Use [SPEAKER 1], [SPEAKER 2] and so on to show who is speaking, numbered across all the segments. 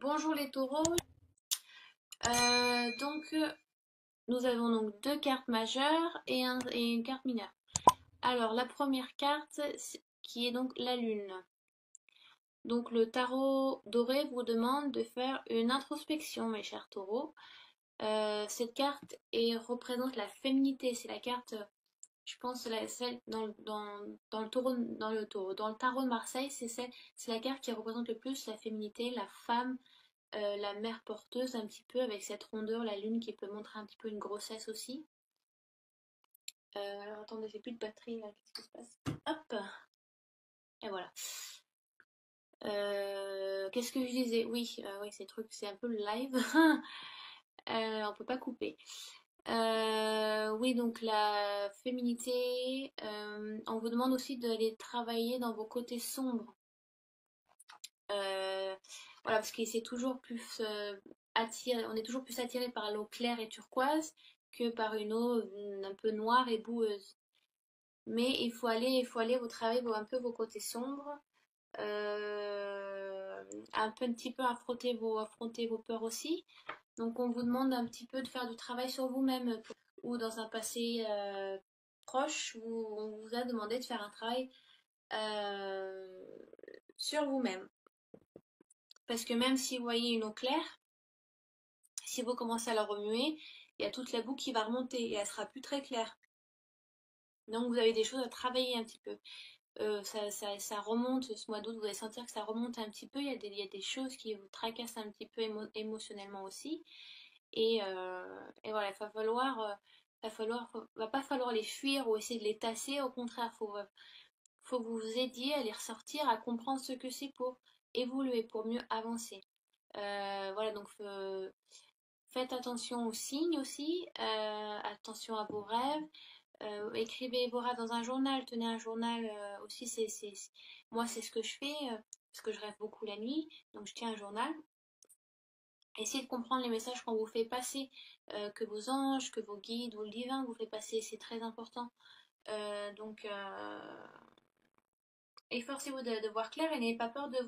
[SPEAKER 1] Bonjour les taureaux. Nous avons donc deux cartes majeures et une carte mineure. Alors, la première carte, qui est donc la lune. Donc, le tarot doré vous demande de faire une introspection, mes chers taureaux. Cette carte représente la féminité. C'est la carte, je pense, celle dans le taureau, dans le tarot de Marseille, c'est la carte qui représente le plus la féminité, la femme, la mère porteuse un petit peu avec cette rondeur, la lune qui peut montrer un petit peu une grossesse aussi. Alors attendez, j'ai plus de batterie là, qu'est-ce qui se passe? Hop, et voilà. Qu'est-ce que je disais? Oui, oui, ces trucs, c'est un peu le live. On peut pas couper. Oui, donc la féminité, on vous demande aussi d'aller travailler dans vos côtés sombres. Euh, voilà, parce que c'est toujours plus attiré, on est toujours plus attiré par l'eau claire et turquoise que par une eau un peu noire et boueuse. Mais il faut aller vous travailler un peu vos côtés sombres, un petit peu affronter vos peurs aussi. Donc on vous demande un petit peu de faire du travail sur vous-même ou dans un passé proche où on vous a demandé de faire un travail euh, sur vous-même. Parce que même si vous voyez une eau claire, si vous commencez à la remuer, il y a toute la boue qui va remonter et elle sera plus très claire. Donc vous avez des choses à travailler un petit peu. Ça remonte ce mois d'août, vous allez sentir que ça remonte un petit peu. Il y a des choses qui vous tracassent un petit peu émotionnellement aussi. Et voilà, va pas falloir les fuir ou essayer de les tasser. Au contraire, faut vous aider à les ressortir, à comprendre ce que c'est pour évoluer, pour mieux avancer. Voilà, donc faites attention aux signes aussi, attention à vos rêves. Écrivez vos rêves dans un journal, tenez un journal aussi, moi c'est ce que je fais, parce que je rêve beaucoup la nuit, donc je tiens un journal. Essayez de comprendre les messages qu'on vous fait passer, que vos anges, que vos guides ou le divin vous fait passer, c'est très important. Efforcez-vous de voir clair et n'ayez pas peur de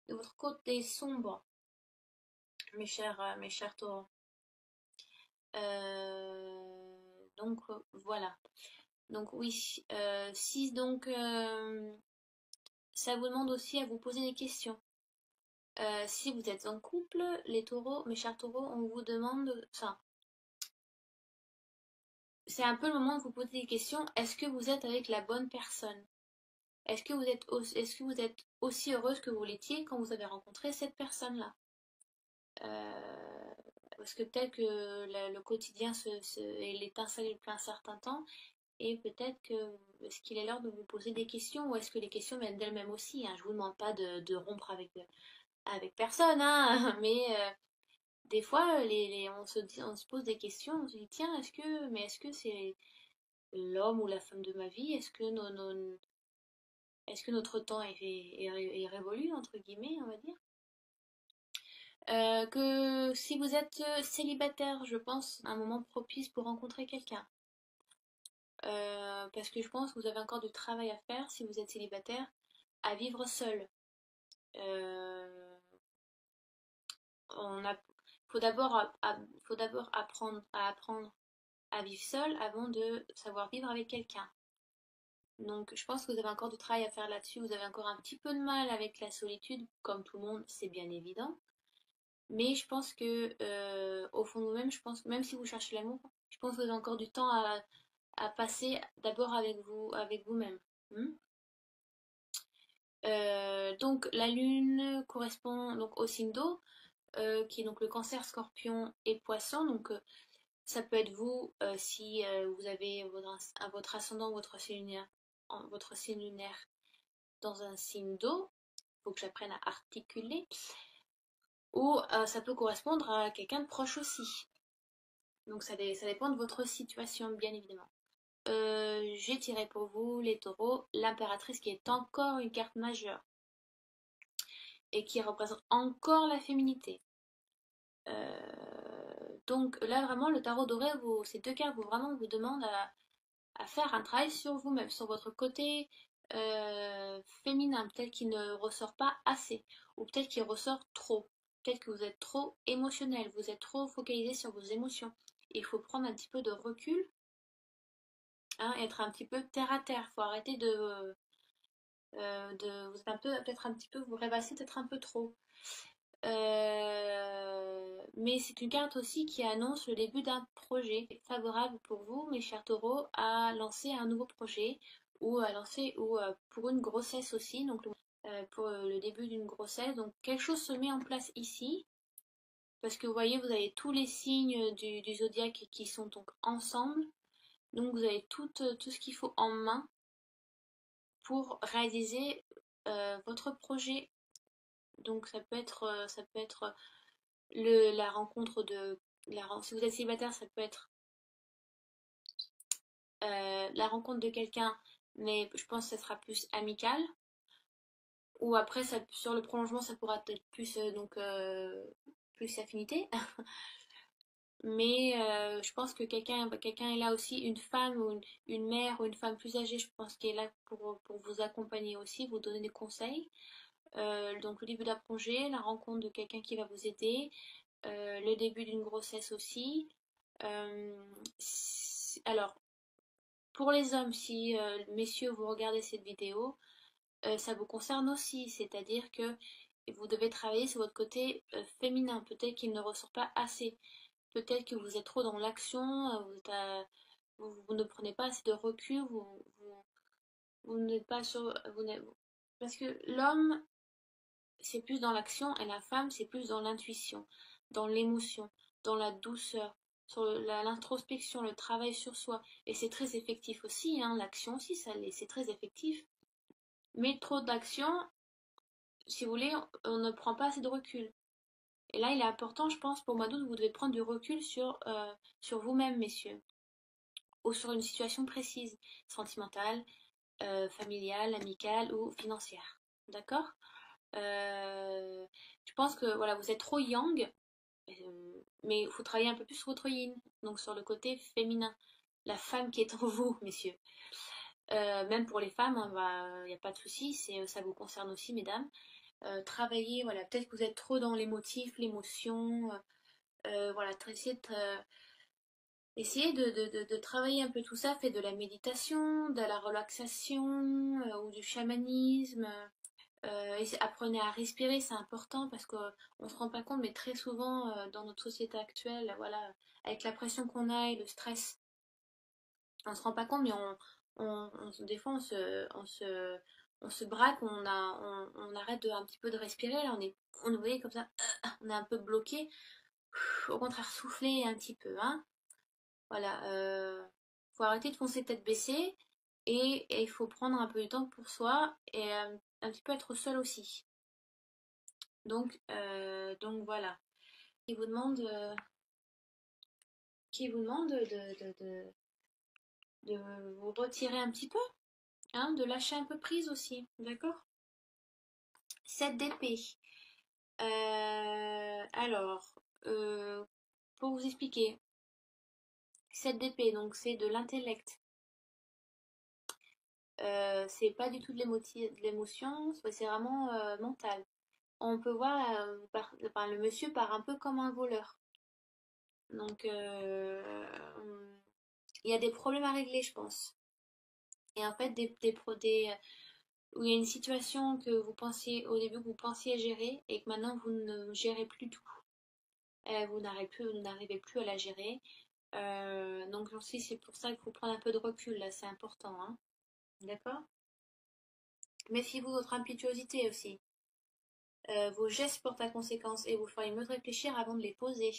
[SPEAKER 1] votre côté sombre, mes chers taureaux. Voilà. Donc oui, si donc ça vous demande aussi à vous poser des questions. Si vous êtes en couple, les taureaux, mes chers taureaux, on vous demande, enfin, c'est un peu le moment de vous poser des questions. Est-ce que vous êtes avec la bonne personne? Est-ce que vous êtes aussi heureuse que vous l'étiez quand vous avez rencontré cette personne-là? Parce que peut-être que le quotidien et l'étincelle depuis un certain temps, et peut-être que est-ce qu'il est l'heure de vous poser des questions ou est-ce que les questions viennent d'elles-mêmes aussi, hein? Je vous demande pas de rompre avec personne, hein, mais des fois on se pose des questions, on se dit tiens, est-ce que c'est l'homme ou la femme de ma vie? Est-ce que notre temps est révolu entre guillemets, on va dire? Que si vous êtes célibataire, je pense un moment propice pour rencontrer quelqu'un. Parce que je pense que vous avez encore du travail à faire si vous êtes célibataire, à vivre seul. Euh, on a, faut d'abord apprendre à vivre seul avant de savoir vivre avec quelqu'un. Donc je pense que vous avez encore du travail à faire là-dessus. Vous avez encore un petit peu de mal avec la solitude, comme tout le monde, c'est bien évident. Mais je pense que au fond de vous-même, je pense que même si vous cherchez l'amour, je pense que vous avez encore du temps à passer d'abord avec vous-même. Hmm. Donc la lune correspond donc au signe d'eau, qui est donc le cancer, scorpion et poisson. Donc ça peut être vous si vous avez votre ascendant, votre signe lunaire dans un signe d'eau. Il faut que j'apprenne à articuler. Ou ça peut correspondre à quelqu'un de proche aussi. Donc ça dépend de votre situation, bien évidemment. J'ai tiré pour vous, les taureaux, l'impératrice qui est encore une carte majeure et qui représente encore la féminité. Donc là, vraiment, le tarot doré, ces deux cartes vraiment vous demandent à faire un travail sur vous-même, sur votre côté féminin, peut-être qu'il ne ressort pas assez, ou peut-être qu'il ressort trop. Peut-être que vous êtes trop émotionnel, vous êtes trop focalisé sur vos émotions. Il faut prendre un petit peu de recul, hein, être un petit peu terre à terre. Il faut arrêter vous êtes un peu, peut-être un petit peu, vous rêvassez peut-être un peu trop. Mais c'est une carte aussi qui annonce le début d'un projet favorable pour vous, mes chers taureaux, à lancer un nouveau projet ou à lancer ou pour une grossesse aussi, donc pour le début d'une grossesse. Donc quelque chose se met en place ici, parce que vous voyez, vous avez tous les signes du zodiaque qui sont donc ensemble, donc vous avez tout ce qu'il faut en main pour réaliser votre projet. Donc ça peut être la rencontre si vous êtes célibataire, ça peut être la rencontre de quelqu'un, mais je pense que ça sera plus amical. Ou après, sur le prolongement, ça pourra être plus, plus affinité. Mais je pense que quelqu'un est là aussi, une femme ou une mère ou une femme plus âgée, je pense qu'elle est là pour vous accompagner aussi, vous donner des conseils. Donc le début d'un projet, la rencontre de quelqu'un qui va vous aider, le début d'une grossesse aussi. Alors, pour les hommes, si messieurs vous regardez cette vidéo, ça vous concerne aussi, c'est-à-dire que vous devez travailler sur votre côté féminin. Peut-être qu'il ne ressort pas assez. Peut-être que vous êtes trop dans l'action, vous ne prenez pas assez de recul, vous n'êtes pas sur. Parce que l'homme, c'est plus dans l'action et la femme, c'est plus dans l'intuition, dans l'émotion, dans la douceur, sur l'introspection, le travail sur soi. Et c'est très effectif aussi, hein, l'action aussi, c'est très effectif. Mais trop d'action, si vous voulez, on ne prend pas assez de recul. Et là, il est important, je pense, pour le mois d'août, vous devez prendre du recul sur vous-même, messieurs, ou sur une situation précise, sentimentale, familiale, amicale ou financière. D'accord? Je pense que voilà, vous êtes trop yang, mais il faut travailler un peu plus sur votre yin, donc sur le côté féminin, la femme qui est en vous, messieurs. Même pour les femmes, il n'y a pas de souci, ça vous concerne aussi, mesdames. Travailler, voilà, peut-être que vous êtes trop dans l'émotif, l'émotion, voilà, essayer de travailler un peu tout ça, faites de la méditation, de la relaxation ou du chamanisme. Apprenez à respirer, c'est important parce qu'on ne se rend pas compte, mais très souvent dans notre société actuelle, voilà, avec la pression qu'on a et le stress, on ne se rend pas compte, mais des fois on se braque, on arrête un petit peu de respirer, là on est, vous voyez, comme ça, on est un peu bloqué. Au contraire, souffler un petit peu, hein. Voilà, faut arrêter de foncer tête baissée et il faut prendre un peu de temps pour soi et un petit peu être seul aussi. Donc voilà. Qui vous demande, de vous retirer un petit peu, hein, de lâcher un peu prise aussi, d'accord? 7 d'épée. Alors, pour vous expliquer, 7 d'épée, donc c'est de l'intellect. C'est pas du tout de l'émotion, c'est vraiment mental. On peut voir le monsieur part un peu comme un voleur. Donc, il y a des problèmes à régler, je pense. Et en fait, où il y a une situation que vous pensiez au début que vous pensiez gérer et que maintenant vous ne gérez plus tout. Vous n'arrivez plus à la gérer. Donc aussi c'est pour ça qu'il faut prendre un peu de recul là, c'est important, hein. D'accord? Méfiez-vous de votre impétuosité aussi. Vos gestes portent à conséquence et vous ferez mieux de réfléchir avant de les poser.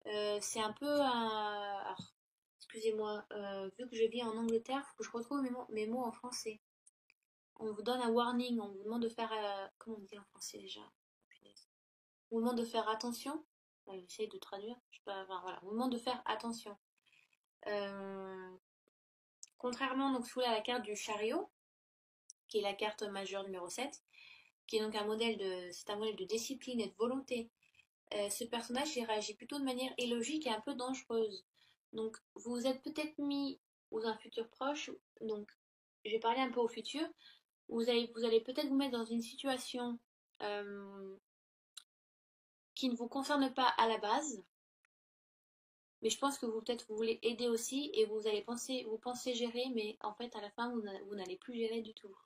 [SPEAKER 1] C'est un peu un. Alors, excusez-moi, vu que je vis en Angleterre, il faut que je retrouve mes mots en français. On vous donne un warning, on vous demande de faire. Comment on dit en français déjà? On vous demande de faire attention. J'essaye de traduire. Je sais pas, enfin, voilà. On vous demande de faire attention. Euh, Contrairement donc sous la carte du chariot, qui est la carte majeure numéro 7, qui est donc c'est un modèle de discipline et de volonté. Ce personnage il réagit plutôt de manière illogique et un peu dangereuse. Donc vous êtes peut-être mis, ou un futur proche, donc je vais parler un peu au futur. Vous allez peut-être vous mettre dans une situation euh, qui ne vous concerne pas à la base, mais je pense que peut-être vous voulez aider aussi et vous pensez gérer, mais en fait à la fin vous n'allez plus gérer du tout.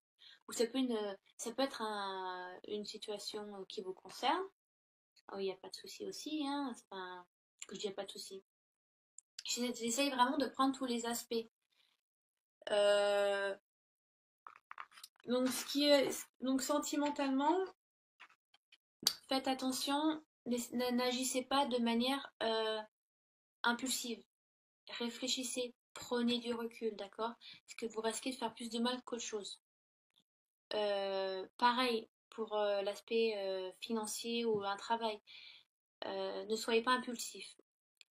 [SPEAKER 1] Ou ça peut être une situation qui vous concerne. Oh, il n'y a pas de souci aussi, hein. C'est pas que je dis pas de souci. J'essaye vraiment de prendre tous les aspects. Euh, donc sentimentalement, faites attention, n'agissez pas de manière impulsive. Réfléchissez, prenez du recul, d'accord? Parce que vous risquez de faire plus de mal qu'autre chose. Pareil pour l'aspect financier ou un travail. Ne soyez pas impulsif.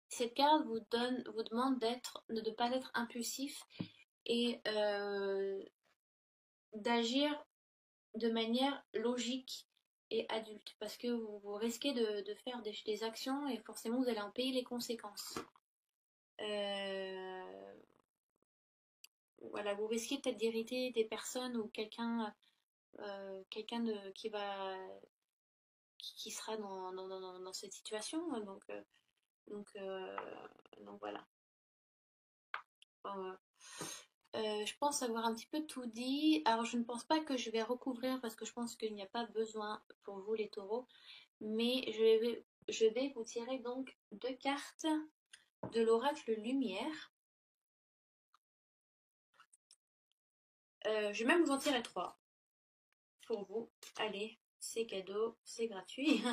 [SPEAKER 1] Cette carte vous demande de ne pas être impulsif et d'agir de manière logique et adulte. Parce que vous risquez de faire des actions et forcément vous allez en payer les conséquences. Euh, voilà, vous risquez peut-être d'irriter des personnes ou quelqu'un qui sera dans cette situation. Donc, euh, donc voilà. Euh, je pense avoir un petit peu tout dit. Alors, je ne pense pas que je vais recouvrir parce que je pense qu'il n'y a pas besoin pour vous, les taureaux. Mais je vais vous tirer donc 2 cartes de l'oracle Lumière. Je vais même vous en tirer 3 pour vous. Allez, c'est cadeau, c'est gratuit.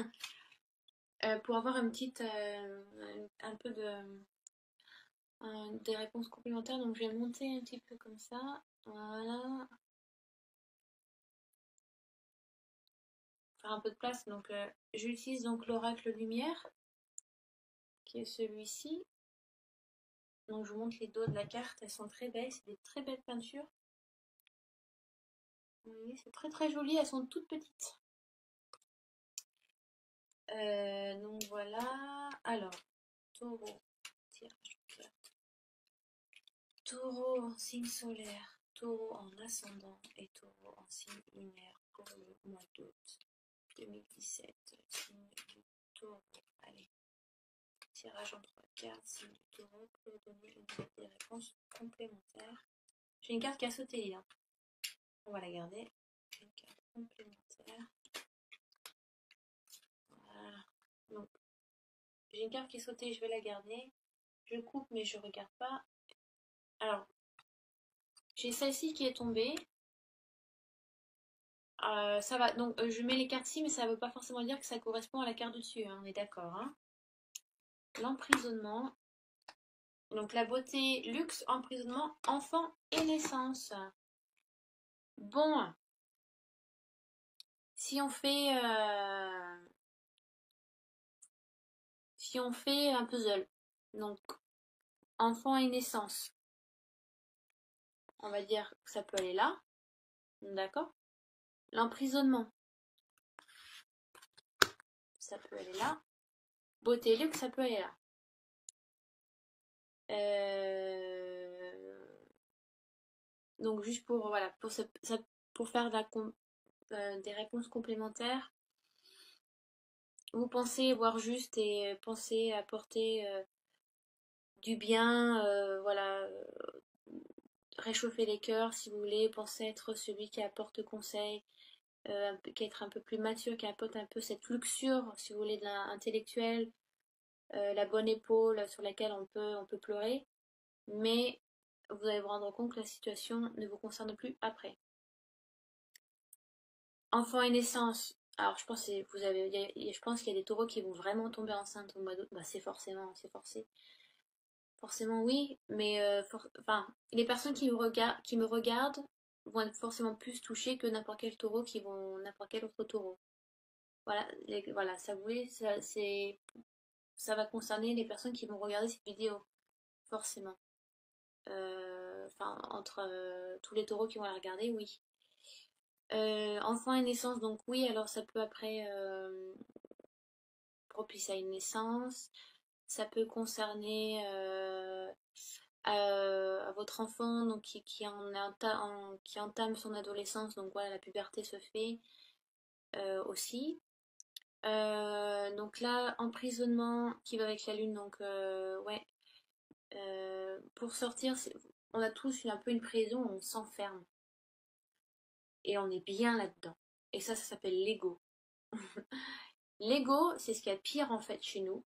[SPEAKER 1] Pour avoir un peu des réponses complémentaires. Donc, je vais monter un petit peu comme ça. Voilà. Faire un peu de place. Donc, j'utilise donc l'oracle Lumière, qui est celui-ci. Donc, je vous montre les dos de la carte. Elles sont très belles. C'est des très belles peintures. Vous voyez, c'est très très joli. Elles sont toutes petites. Donc, voilà. Alors, taureau. Tirage de cartes. Taureau en signe solaire. Taureau en ascendant. Et taureau en signe lunaire pour le mois d'août 2017. Signe du taureau. Allez. Tirage en 3 cartes, signe du taureau pour donner des réponses complémentaires. J'ai une carte qui a sauté là. On va la garder. Une carte complémentaire. Voilà. Donc, j'ai une carte qui est sautée, je vais la garder. Je coupe, mais je regarde pas. Alors, j'ai celle-ci qui est tombée. Ça va. Donc, je mets les cartes ci, mais ça ne veut pas forcément dire que ça correspond à la carte dessus. Hein, on est d'accord. Hein. L'emprisonnement. Donc, la beauté, luxe, emprisonnement, enfant et naissance. Bon, si on fait un puzzle, donc enfant et naissance, on va dire que ça peut aller là, d'accord? L'emprisonnement, ça peut aller là. Beauté et luxe, ça peut aller là. Donc juste pour voilà pour faire des réponses complémentaires, vous pensez voir juste et pensez apporter du bien, voilà, réchauffer les cœurs si vous voulez, pensez être celui qui apporte conseil, qui être un peu plus mature, qui apporte un peu cette luxure, si vous voulez, de l'intellectuel, la bonne épaule sur laquelle on peut pleurer, mais vous allez vous rendre compte que la situation ne vous concerne plus après. Enfant et naissance. Alors, je pense je pense qu'il y a des taureaux qui vont vraiment tomber enceintes au mois d'août. Bah, c'est forcé. Forcément, oui, mais enfin, les personnes qui me regardent vont être forcément plus touchées que n'importe quel autre taureau. Voilà, voilà, ça, oui, ça va concerner les personnes qui vont regarder cette vidéo, forcément. Enfin, entre tous les taureaux qui vont la regarder, oui. Enfant et naissance, donc oui, alors ça peut après propice à une naissance. Ça peut concerner à votre enfant donc qui entame son adolescence, donc voilà, la puberté se fait aussi. Donc là, emprisonnement qui va avec la lune, donc ouais. Pour sortir, on a tous un peu une prison où on s'enferme et on est bien là-dedans. Et ça s'appelle l'ego. L'ego, c'est ce qu'il y a de pire en fait chez nous.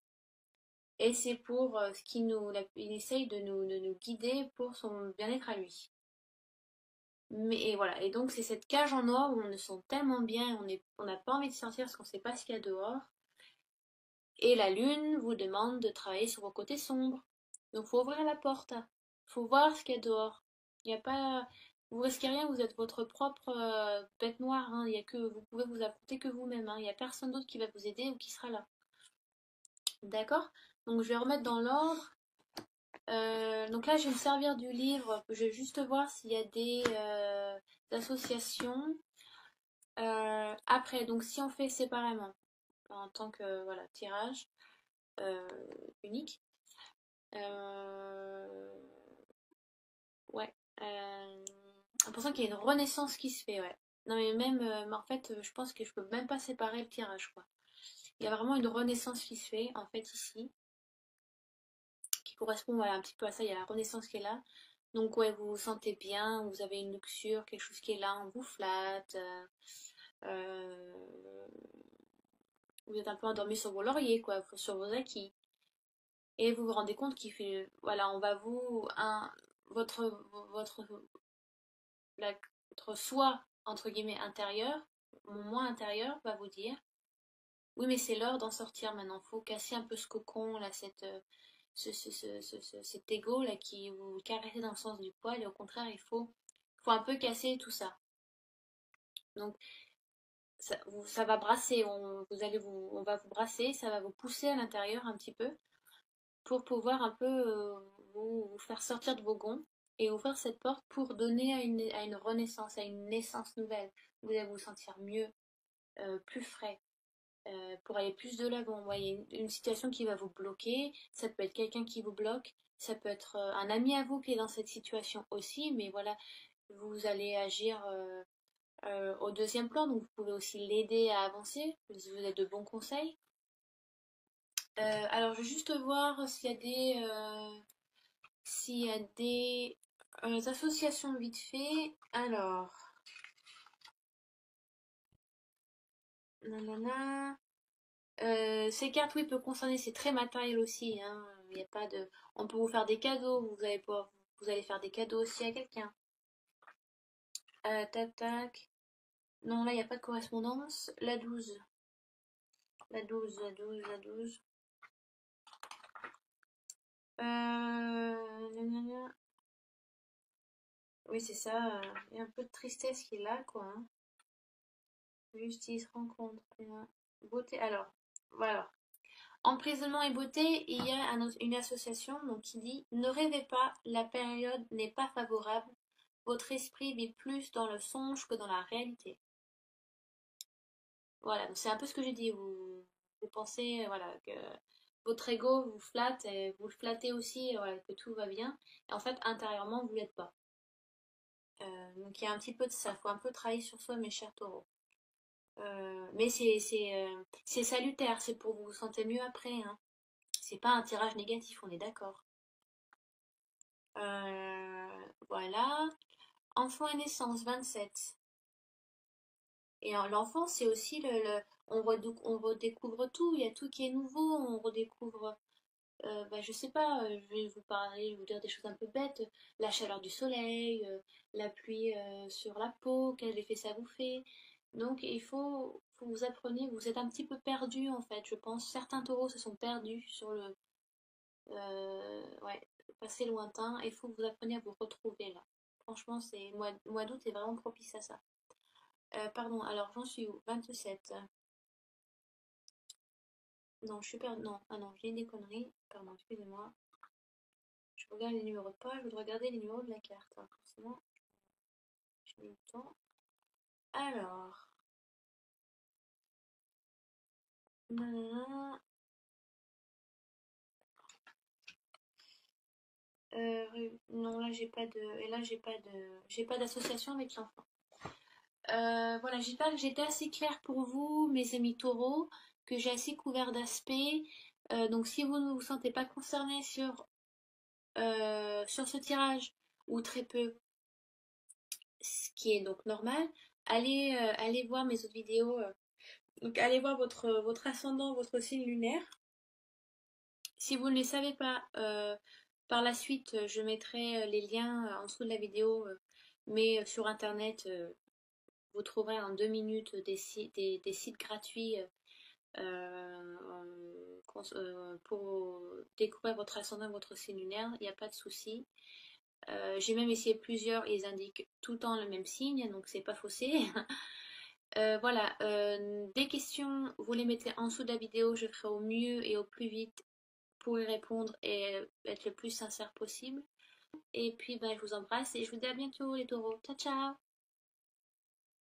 [SPEAKER 1] Et c'est pour ce qui il essaye de nous guider pour son bien-être à lui. Mais et voilà, et donc c'est cette cage en or où on se sent tellement bien, on n'a pas envie de sortir parce qu'on ne sait pas ce qu'il y a dehors. Et la lune vous demande de travailler sur vos côtés sombres. Donc faut ouvrir la porte, faut voir ce qu'il y a dehors. Il y a pas, vous risquez rien, vous êtes votre propre bête noire. Hein. Il y a que vous pouvez vous affronter que vous-même. Hein. Il n'y a personne d'autre qui va vous aider ou qui sera là. D'accord? Donc je vais remettre dans l'ordre. Donc là, je vais me servir du livre. Je vais juste voir s'il y a des associations. Après, donc si on fait séparément, en tant que voilà, tirage euh, unique, ouais, j'ai l'impression qu'il y a une renaissance qui se fait, ouais. Non mais même, en fait, je pense que je peux même pas séparer le tirage, quoi. Il y a vraiment une renaissance qui se fait, en fait, ici, qui correspond voilà, un petit peu à ça. Il y a la renaissance qui est là. Donc ouais, vous vous sentez bien, vous avez une luxure, quelque chose qui est là, on vous flatte. Euh, vous êtes un peu endormi sur vos lauriers, quoi, sur vos acquis. Et vous vous rendez compte qu'il fait, voilà, on va votre, votre, votre soi, entre guillemets, intérieur, mon moi intérieur va vous dire, oui, mais c'est l'heure d'en sortir maintenant, faut casser un peu ce cocon, là, cet ego, là, qui vous caresse dans le sens du poil, et au contraire, faut un peu casser tout ça. Donc, ça va brasser, on va vous brasser, ça va vous pousser à l'intérieur un petit peu pour pouvoir un peu vous faire sortir de vos gonds et ouvrir cette porte pour donner à une renaissance, à une naissance nouvelle. Vous allez vous sentir mieux, plus frais, pour aller plus de l'avant. Vous voyez, une situation qui va vous bloquer, ça peut être quelqu'un qui vous bloque, ça peut être un ami à vous qui est dans cette situation aussi, mais voilà, vous allez agir au deuxième plan, donc vous pouvez aussi l'aider à avancer, vous avez de bons conseils. Alors, je vais juste voir s'il y a des associations vite fait. Alors, nanana. Ces cartes, oui, peuvent concerner, c'est très matériel aussi. Hein. Il y a pas de... On peut vous faire des cadeaux, vous allez faire des cadeaux aussi à quelqu'un. Tac, tac. Non, là, il n'y a pas de correspondance. La 12. La 12, la 12, la 12. Nanana. Oui, c'est ça. Il y a un peu de tristesse qui est là, quoi. Hein. Justice, rencontre. Beauté. Alors, voilà. Emprisonnement et beauté, il y a une association donc, qui dit ne rêvez pas, la période n'est pas favorable, votre esprit vit plus dans le songe que dans la réalité. Voilà, donc c'est un peu ce que j'ai dit. Vous pensez voilà, que votre ego vous flatte, et vous le flattez aussi, voilà, que tout va bien, et en fait, intérieurement, vous ne l'êtes pas. Donc il y a un petit peu de ça, il faut un peu travailler sur soi, mes chers taureaux. Mais c'est salutaire, c'est pour vous sentir mieux après. Hein. C'est pas un tirage négatif, on est d'accord. Voilà. Enfant et naissance, 27. Et l'enfant, c'est aussi on redécouvre tout, il y a tout qui est nouveau, on redécouvre, je sais pas, je vais vous parler, vous dire des choses un peu bêtes, la chaleur du soleil, la pluie sur la peau, quel effet ça vous fait. Donc faut vous apprenez, vous êtes un petit peu perdu en fait, je pense. Certains taureaux se sont perdus sur ouais, passé lointain, et il faut que vous appreniez à vous retrouver là. Franchement, mois d'août est vraiment propice à ça. Pardon, alors j'en suis où? 27. Non, je suis perdue. Non, ah non, j'ai des conneries. Pardon, excusez-moi. Je regarde les numéros de pas, je voudrais regarder les numéros de la carte. Hein. Forcément, j'ai mis le temps. Alors, nanana, Non, là j'ai pas de, et là j'ai pas d'association avec l'enfant. Voilà, j'espère que j'étais assez claire pour vous, mes amis taureaux, que j'ai assez couvert d'aspects. Donc si vous ne vous sentez pas concerné sur ce tirage, ou très peu, ce qui est donc normal, allez voir mes autres vidéos. Donc allez voir votre ascendant, votre signe lunaire. Si vous ne les savez pas, par la suite, je mettrai les liens en dessous de la vidéo, mais sur internet, vous trouverez en 2 minutes des sites gratuits pour découvrir votre ascendant, votre signe lunaire, il n'y a pas de souci. J'ai même essayé plusieurs, ils indiquent tout le temps le même signe, donc c'est pas faussé. Voilà, des questions, vous les mettez en dessous de la vidéo, je ferai au mieux et au plus vite pour y répondre et être le plus sincère possible. Et puis, ben, je vous embrasse et je vous dis à bientôt les taureaux. Ciao, ciao!